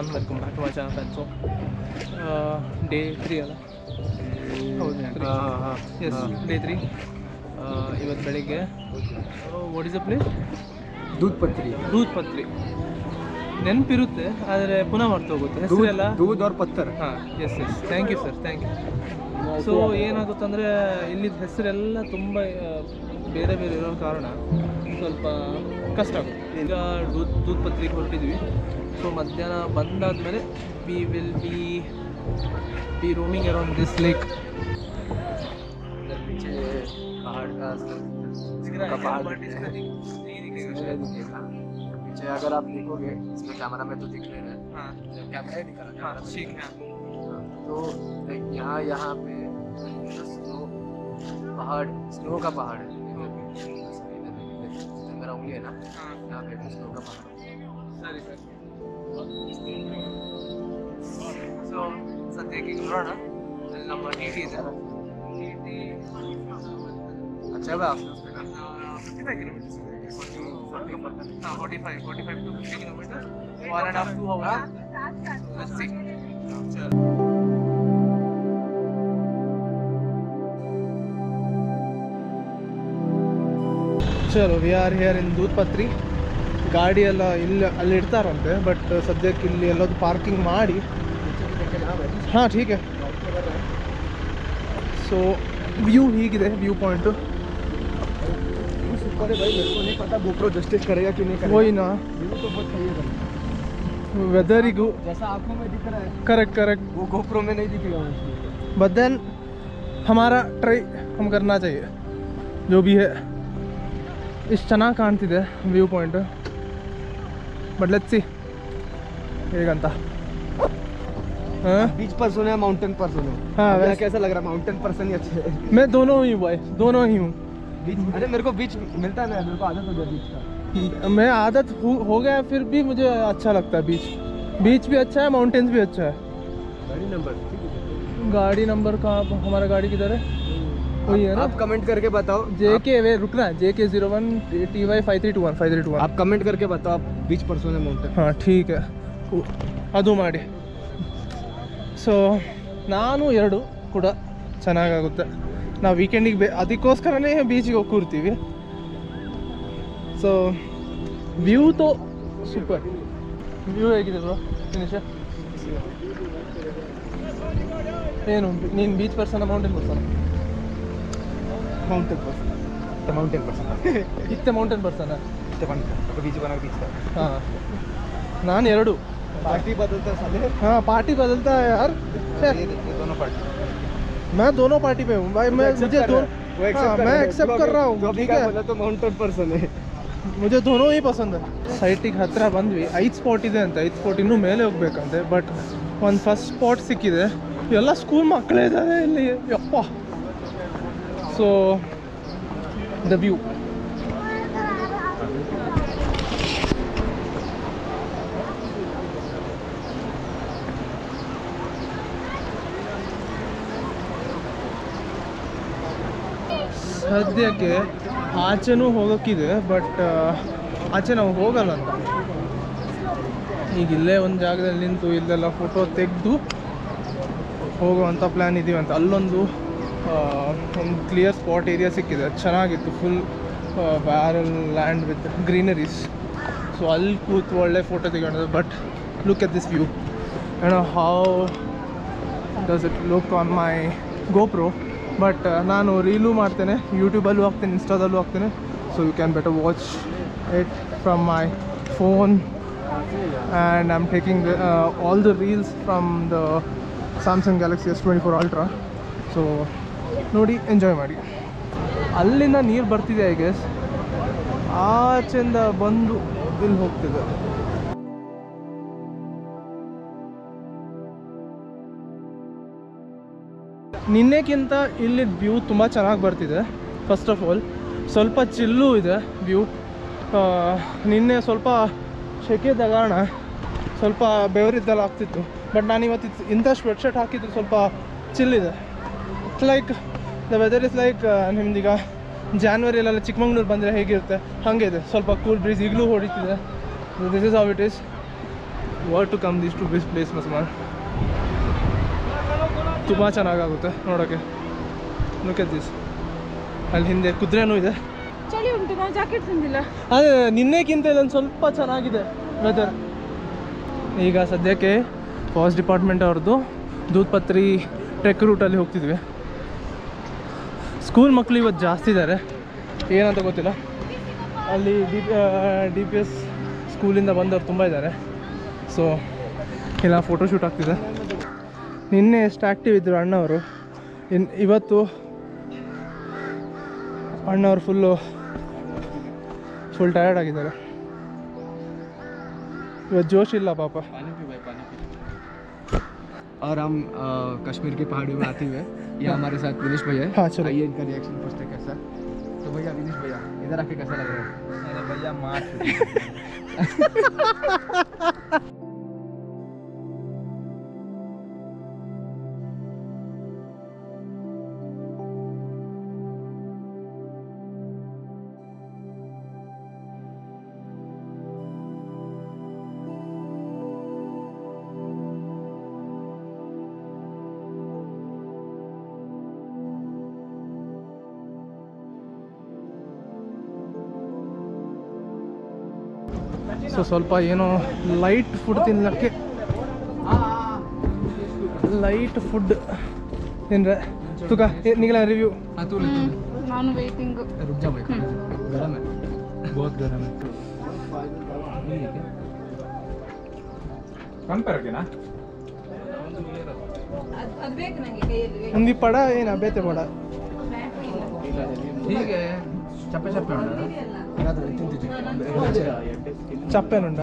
Everyone, welcome back to my channel. So day 3 ಅಲ್ಲ? ಹೌದು, yes, day 3. ಇವತ್ತು ಬೆಳಿಗ್ಗೆ what is the place? Doodh Pathri. ನೆನಪಿರುತ್ತೆ ಆದರೆ ಪುನಃ ಮರ್ತೋಗುತ್ತೆ ಹೆಸರೆಲ್ಲ. ದೂದ್ ಅವ್ರ ಪತ್ತರ್. ಹಾಂ, yes, thank you sir, thank you. So ಏನಾಗುತ್ತಂದರೆ ಇಲ್ಲಿದ್ದ ಹೆಸರೆಲ್ಲ ತುಂಬ ಬೇರೆ ಬೇರೆ ಇರೋ ಕಾರಣ ಸ್ವಲ್ಪ ಕಷ್ಟ ಆಗುತ್ತೆ. ಈಗ ದೂದ್ ಪತ್ರಿಗೆ ಹೊರಟಿದ್ವಿ. ಸೊ ಮಧ್ಯಾಹ್ನ ಬಂದಾದಮೇಲೆ we will be roaming around this lake. पीछे अगर आप देखोगे इसमें कैमरा में तो दिख रहे हैं, कैमरा ही दिखा रहा है, ठीक है. तो यहाँ पे स्नो का पहाड़ है. मेरा उंगली है ना, यहाँ पे स्नो का पहाड़. ಸರಿ ಸರ್. ಸೊ ಸದ್ಯಕ್ಕೆ ಈಗ ನೋಡೋಣ. ಅಲ್ಲಿ ನಮ್ಮ ಟಿ ಟಿ ಇದೆ. ಟಿ अच्छा है. 55 kilometers. 45 to 50 kilometers. 1.5 to 2 hours. Let's see. ಚಲೋ, we are here in Doodh Pathri. ಗಾಡಿ ಎಲ್ಲ ಅಲ್ಲಿ ಇಡ್ತಾರಂತೆ, ಬಟ್ ಸದ್ಯಕ್ಕೆ ಇಲ್ಲಿ ಎಲ್ಲದು ಪಾರ್ಕಿಂಗ್ ಮಾಡಿ. ಹಾಂ, ಠೀಕ್ ಹೈ. ಸೊ ವ್ಯೂ ಹೀಗಿದೆ, ವ್ಯೂ ಪಾಯಿಂಟು. अरे भाई, मेरे को नहीं पता GoPro जस्टिस करेगा कि नहीं करेगा. वही ना, व्यू तो बहुत सही है. वेदरिगू जैसा आंखों में दिख रहा है, करेक्ट, वो GoPro में नहीं दिखेगा. बट देन हमारा ट्राई हम करना चाहिए जो भी है. ಇಷ್ಟು ಚೆನ್ನಾಗಿ ಕಾಣ್ತಿದೆ view point. But let's see ಹೇಗಂತ. बीच पर्सन है, माउंटेन पर्सन है. हाँ, वैसे कैसा लग रहा है? माउंटेन पर्सन ही अच्छे है. मैं दोनों ही बॉय, दोनों ही हूँ. अरे मेरे को बीच मिलता है ना, मेरे को आदत हो गया बीच का. मैं आदत हो गया, फिर भी मुझे अच्छा लगता है बीच भी अच्छा है, माउंटेन्स भी अच्छा है. गाड़ी नंबर कहाँ? हमारा गाड़ी किधर है? वही है ना. आप कमेंट करके बताओ. JK वे रुकना, JK01 TY 5321. आप कमेंट करके बताओ आप बीच पर्सन है माउंटेन. ಹಾಂ, ಠೀಕ್ ಹೈ, ಅದು ಮಾಡಿ. ಸೊ ನಾನು 2 ಕೂಡ ಚೆನ್ನಾಗಾಗುತ್ತೆ. ನಾವು ವೀಕೆಂಡಿಗೆ ಅದಕ್ಕೋಸ್ಕರನೇ ಬೀಚಿಗೆ ಹೋಗಿ ಕೂರ್ತೀವಿ. ಸೊ ವ್ಯೂ ತೋ ಸೂಪರ್. ವ್ಯೂ ಹೇಗಿದೆ ಬ್ರೋ ದಿನೇಶ? ಏನು ನೀನು ಬೀಚ್ ಪರ್ಸನ ಮೌಂಟೇನ್ ಪರ್ಸನ? Mountain person. ಇತ್ತೆ ಮೌಂಟೇನ್ ಪರ್ಸನ. बीच बना बीच का. हाँ, ನಾನು 2. पार्टी बदलता साले. हाँ, पार्टी बदलता है यार. ये दोनों पार्टी. मैं दोनों पार्टी पे हूँ भाई. मैं एक्सेप्ट कर रहा हूँ. ठीक है, बोला तो माउंटेन पर्सन है. मुझे दोनों ही पसंद है. ಸೈಟಿಗೆ ಹತ್ತಿರ ಬಂದ್ವಿ. 5 ಸ್ಪಾಟ್ ಇದೆ ಅಂತ. 5 ಸ್ಪಾಟ್ ಇನ್ನೂ ಮೇಲೆ ಹೋಗ್ಬೇಕಂತೆ. ಬಟ್ ಒಂದು ಫಸ್ಟ್ ಸ್ಪಾಟ್ ಸಿಕ್ಕಿದೆ. ಎಲ್ಲ ಸ್ಕೂಲ್ ಮಕ್ಕಳೇ ಇದ್ದಾರೆ ಇಲ್ಲಿ, ಯಪ್ಪ. So the view. ಸದ್ಯಕ್ಕೆ ಆಚೆನೂ ಹೋಗೋಕ್ಕಿದೆ, ಬಟ್ ಆಚೆ ನಾವು ಹೋಗಲ್ಲ ಅಂತ. ಈಗ ಇಲ್ಲೇ ಒಂದು ಜಾಗದಲ್ಲಿ ನಿಂತು ಇಲ್ಲೆಲ್ಲ ಫೋಟೋ ತೆಗೆದು ಹೋಗುವಂಥ ಪ್ಲ್ಯಾನ್ ಇದೀವಂತ. ಅಲ್ಲೊಂದು ಒಂದು ಕ್ಲಿಯರ್ ಸ್ಪಾಟ್ ಏರಿಯಾ ಸಿಕ್ಕಿದೆ, ಚೆನ್ನಾಗಿತ್ತು. Full barrel land with greeneries. So ಅಲ್ಲಿ ಕೂತು ಒಳ್ಳೆ ಫೋಟೋ ತೆಗೊಂಡಿದ್ದು. But look at this view. ಏನೋ how does it look on my GoPro. But ನಾನು ರೀಲು ಮಾಡ್ತೇನೆ, ಯೂಟ್ಯೂಬಲ್ಲೂ ಹಾಕ್ತೇನೆ, ಇನ್ಸ್ಟಾದಲ್ಲೂ ಹಾಕ್ತೇನೆ. So you can better watch it from my phone. And I am taking all the reels from the Samsung Galaxy S24 Ultra. So ನೋಡಿ, enjoy ಮಾಡಿ. ಅಲ್ಲಿಂದ ನೀರು ಬರ್ತಿದೆ, ಐ ಗೆಸ್. ಆಚೆಯಿಂದ ಬಂದು ಇಲ್ಲಿ ಹೋಗ್ತಿದೆ. ನಿನ್ನೆಗಿಂತ ಇಲ್ಲಿ ವ್ಯೂ ತುಂಬ ಚೆನ್ನಾಗಿ ಬರ್ತಿದೆ. ಫಸ್ಟ್ ಆಫ್ ಆಲ್ ಸ್ವಲ್ಪ ಚಿಲ್ಲು ಇದೆ ವ್ಯೂ. ನಿನ್ನೆ ಸ್ವಲ್ಪ ಸೆಕೆದ ಕಾರಣ ಸ್ವಲ್ಪ ಬೆವರಿದ್ದೆಲ್ಲ ಆಗ್ತಿತ್ತು. ಬಟ್ ನಾನು ಇವತ್ತು ಇಂಥ ಸ್ವೆಟ್ ಶರ್ಟ್ ಹಾಕಿದ್ರೆ ಸ್ವಲ್ಪ ಚಿಲ್ಲಿದೆ. It's like the weather is like ನಿಮ್ದೀಗ ಜಾನ್ವರಿಯಲ್ಲೆಲ್ಲ ಚಿಕ್ಕಮಂಗ್ಳೂರು ಬಂದರೆ ಹೇಗಿರುತ್ತೆ ಹಾಗೆ ಇದೆ. ಸ್ವಲ್ಪ ಕೂಲ್ ಬ್ರೀಸ್ ಈಗಲೂ ಹೊಡಿತಿದೆ. This is how it is. What to come this to this place ಮಸ್ಮಾನ್. ತುಂಬ ಚೆನ್ನಾಗಾಗುತ್ತೆ ನೋಡೋಕ್ಕೆ. Look at this. ಅಲ್ಲಿ ಹಿಂದೆ ಕುದುರೆನೂ ಇದೆ. ಚಳಿ ಉಂಟು, ನಾವು ಜಾಕೆಟ್ ತಂದಿಲ್ಲ. ಅದೇ ನಿನ್ನೆಗಿಂತ ಇಲ್ಲೊಂದು ಸ್ವಲ್ಪ ಚೆನ್ನಾಗಿದೆ ವೆದರ್. ಈಗ ಸದ್ಯಕ್ಕೆ ಫಾರೆಸ್ಟ್ ಡಿಪಾರ್ಟ್ಮೆಂಟ್ ಅವ್ರದ್ದು ದೂದ್ಪತ್ರಿ ಟ್ರೆಕ್ ರೂಟಲ್ಲಿ ಹೋಗ್ತಿದ್ವಿ. ಸ್ಕೂಲ್ ಮಕ್ಕಳು ಇವತ್ತು ಜಾಸ್ತಿ ಇದ್ದಾರೆ, ಏನಂತ ಗೊತ್ತಿಲ್ಲ. ಅಲ್ಲಿ DPS ಸ್ಕೂಲಿಂದ ಬಂದವ್ರು ತುಂಬ ಇದ್ದಾರೆ. ಸೊ ಇಲ್ಲ ಫೋಟೋಶೂಟ್ ಆಗ್ತಿದೆ. ನಿನ್ನೆ ಎಷ್ಟು ಆ್ಯಕ್ಟಿವ್ ಇದ್ದರು ಅಣ್ಣವರು, ಇವತ್ತು ಅಣ್ಣವ್ರು ಫುಲ್ ಟಯರ್ಡ್ ಆಗಿದ್ದಾರೆ. ಇವತ್ತು ಜೋಶ್ ಇಲ್ಲ ಪಾಪ. और हम कश्मीर की पहाड़ियों में आते हुए ये हमारे साथ विनेश भैया है. हाँ चलो. आइए इनका रिएक्शन पूछते हैं कैसा. तो भैया विनेश भैया इधर आके कैसा लग रहा है? अरे भैया मार ಸೊ ಸ್ವಲ್ಪ ಏನೋ ಲೈಟ್ ಫುಡ್ ತಿನ್ನಲಿಕ್ಕೆ, ಲೈಟ್ ಫುಡ್ ತಿಂದರೆ ತುಕ ನಿಗಲ ರಿವ್ಯೂ. ನಾನು ವೇಟಿಂಗ್. रुक जा भाई, गरम है, बहुत गरम है. कम कर के ना ಅದು ಬೇಕು ನನಗೆ ಕೈಯಲ್ಲಿ. ಒಂದು ಪಡ ಏನು ಬೇತೆ ಪಡ ठीक है. चप्पे चप्पे ಚಪ್ಪೇನುಂಡ.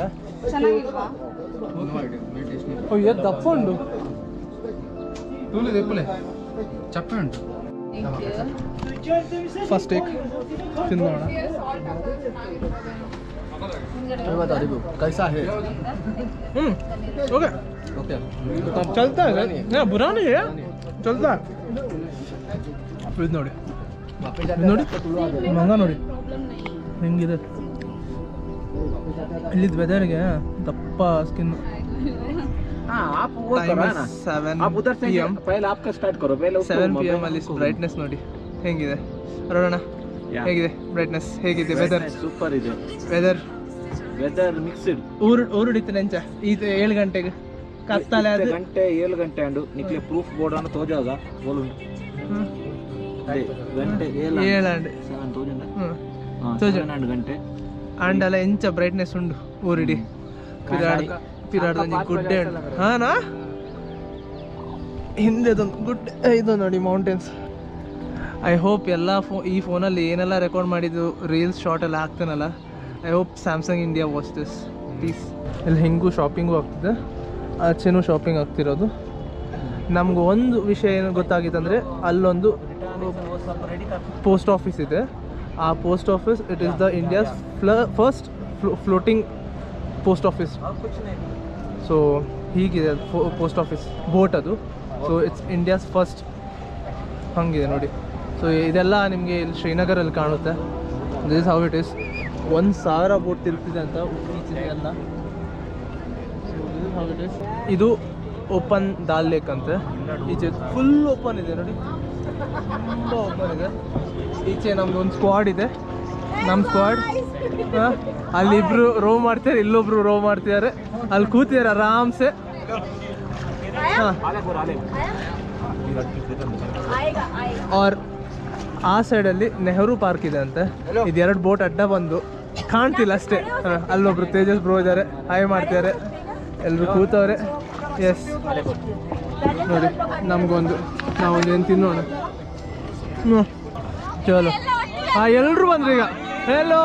ಚೆನ್ನಾಗಿಲ್ವಾ? ಅಯ್ಯೋ ದಪ್ಪ ಉಂಡು. ಚಪ್ಪೆ ಉಂಟು. ಫಸ್ಟ್ ಟೇಕ್ ತಿನ್ನೋಣ. कैसा है? ओके ओके चलता है ना, बुरा नहीं है, चलता है. ಇದು ನೋಡಿ, ನೋಡಿ ಮಂಗ ನೋಡಿ ಹೆಂಗಿದೆ. ಇಲ್ಲಿದ್ದು ವೆದರ್ಗೆ ದಪ್ಪ ಸ್ಕಿನ್. हाँ आप वो करो ना, 7 आप उधर से PM. पहले आपका स्टार्ट करो, पहले उसको 7 PM ಅಲ್ಲಿ ಬ್ರೈಟ್ನೆಸ್ ನೋಡಿ ಹೆಂಗಿದೆ. ನೋಡೋಣ ಹೇಗಿದೆ ಬ್ರೈಟ್ನೆಸ್, ಹೇಗಿದೆ ವೆದರ್. ಸೂಪರ್ ಇದೆ ವೆದರ್ ಮಿಕ್ಸ್ಡ್. ಊರುಡಿತು ನೆಂಚ ಇದು 7 ಗಂಟೆಗೆ ಕತ್ತಲೆ ಅದು ಗಂಟೆ 7 ಗಂಟೆ ಅಂಡು ನಿಕ್ಲೆ ಪ್ರೂಫ್ ಬೋರ್ಡ್ ಅನ್ನು ತೋಜಾಗ ಬೋಲು ಗಂಟೆ 7 ತೋಜಂಡ ತೋಜಂಡ ಗಂಟೆ ಅಂಡಲ ಎಂಚ ಬ್ರೈಟ್ನೆಸ್ ಉಂಡು ಊರಿಡಿ ಪಿರಾಡ್ದಂಜಿ ಗುಡ್ಡೆ ಉಂಡು. ಹಾನಾ ಹಿಂದೆದೊಂದು ಗುಡ್ಡೆ ಇದು ನೋಡಿ ಮೌಂಟೇನ್ಸ್. ಐ ಹೋಪ್ ಎಲ್ಲ ಈ ಫೋನಲ್ಲಿ ಏನೆಲ್ಲ ರೆಕಾರ್ಡ್ ಮಾಡಿದ್ದು ರೀಲ್ಸ್ ಶಾರ್ಟ್ ಎಲ್ಲ ಹಾಕ್ತಾನಲ್ಲ, I hope Samsung India watch this please. ಇಲ್ಲಿ ಹೆಂಗೂ ಶಾಪಿಂಗು ಆಗ್ತಿದೆ, ಆಚೆನೂ ಶಾಪಿಂಗ್ ಆಗ್ತಿರೋದು. ನಮ್ಗೆ ಒಂದು ವಿಷಯ ಏನು ಗೊತ್ತಾಗಿತ್ತಂದರೆ ಅಲ್ಲೊಂದು ಪೋಸ್ಟ್ ಆಫೀಸ್ ಇದೆ. ಆ post office it is the India's first floating post office. So ಹೀಗಿದೆ ಪೋಸ್ಟ್ ಆಫೀಸ್ ಬೋಟ್ ಅದು. ಸೊ ಇಟ್ಸ್ ಇಂಡಿಯಾಸ್ ಫಸ್ಟ್, ಹಂಗಿದೆ ನೋಡಿ. ಸೊ ಇದೆಲ್ಲ ನಿಮಗೆ ಇಲ್ಲಿ ಶ್ರೀನಗರಲ್ಲಿ ಕಾಣುತ್ತೆ. This how it is. 1,000 boat ತಿರುಗ್ತಿದೆ ಅಂತ ಈಚೆ ಎಲ್ಲ. How it is. ಇದು ಓಪನ್ ದಾಲ್ ಲೇಕ್ ಅಂತೆ. ಈಚೆ ಫುಲ್ ಓಪನ್ ಇದೆ ನೋಡಿ, ತುಂಬ ಓಪನ್ ಇದೆ. ಈಚೆ ನಮ್ದು ಒಂದು ಸ್ಕ್ವಾಡ್ ಇದೆ, ನಮ್ಮ ಸ್ಕ್ವಾಡ್. ಅಲ್ಲಿಬ್ರು ರೋ ಮಾಡ್ತಿದ್ದಾರೆ, ಇಲ್ಲೊಬ್ರು ರೋ ಮಾಡ್ತಿದ್ದಾರೆ, ಅಲ್ಲಿ ಕೂತಿದ್ದಾರೆ ಆರಾಮ್ಸೆ. और ಆ ಸೈಡಲ್ಲಿ ನೆಹರು ಪಾರ್ಕ್ ಇದೆ ಅಂತೆ. ಇದೆರಡು ಬೋಟ್ ಅಡ್ಡ ಬಂದು ಕಾಣ್ತಿಲ್ಲ ಅಷ್ಟೇ. ಅಲ್ಲೊಬ್ರು ತೇಜಸ್ ಬ್ರೋ ಇದ್ದಾರೆ, ಹಾಯ್ ಮಾಡ್ತಿದ್ದಾರೆ, ಎಲ್ಲರೂ ಕೂತವ್ರೆ. ಎಸ್ ನೋಡಿ, ನಮಗೊಂದು ನಾವೊಂದು ಏನು ತಿನ್ನೋಣ. ಚಲೋ. ಹಾಂ ಎಲ್ಲರೂ ಬಂದ್ರು ಈಗ. Hello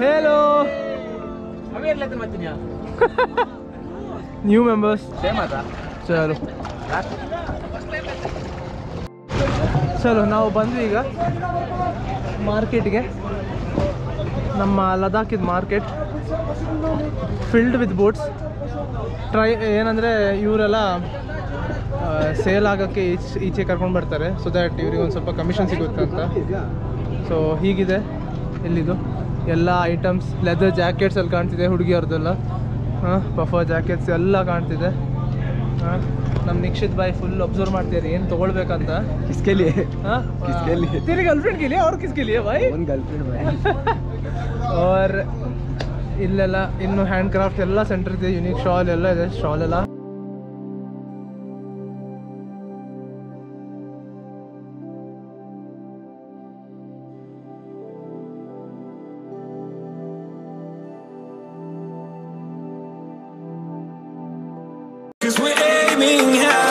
hello new members. ಚಲೋ ಚಲೋ ನಾವು ಬಂದ್ವಿ ಈಗ ಮಾರ್ಕೆಟ್ಗೆ. ನಮ್ಮ ಲದಾಖಿದ ಮಾರ್ಕೆಟ್ ಫಿಲ್ಡ್ ವಿತ್ ಬೋಟ್ಸ್. ಏನಂದರೆ ಇವರೆಲ್ಲ ಸೇಲ್ ಆಗೋಕ್ಕೆ ಈಚೆ ಕರ್ಕೊಂಡು ಬರ್ತಾರೆ, ಸೊ ದ್ಯಾಟ್ ಇವ್ರಿಗೆ ಒಂದು ಸ್ವಲ್ಪ ಕಮಿಷನ್ ಸಿಗುತ್ತೆ ಅಂತ. ಸೊ ಹೀಗಿದೆ ಇಲ್ಲಿದು ಎಲ್ಲ ಐಟಮ್ಸ್. ಲೆದರ್ ಜಾಕೆಟ್ಸ್ ಅಲ್ಲಿ ಕಾಣ್ತಿದೆ ಹುಡುಗಿಯವ್ರದ್ದೆಲ್ಲ. ಪಫರ್ ಜಾಕೆಟ್ಸ್ ಎಲ್ಲ ಕಾಣ್ತಿದೆ. ನಮ್ಮ ನಿಕ್ಷಿತ್ ಬಾಯ್ ಫುಲ್ ಅಬ್ಸರ್ವ್ ಮಾಡ್ತೀರಿ ಏನು ತೊಗೊಳ್ಬೇಕಂತ. किसके लिए? हाँ किसके लिए? तेरी गर्लफ्रेंड के लिए और किसके लिए भाई? कौन गर्लफ्रेंड भाई? और ಇಲ್ಲೆಲ್ಲ ಇನ್ನು ಹ್ಯಾಂಡ್ ಕ್ರಾಫ್ಟ್ ಎಲ್ಲ ಸೆಂಟರ್ ಇದೆ, ಯುನೀಕ್ ಶಾಲ್ ಎಲ್ಲ ಇದೆ. ಶಾಲ್ ಎಲ್ಲ Cause we're aiming high.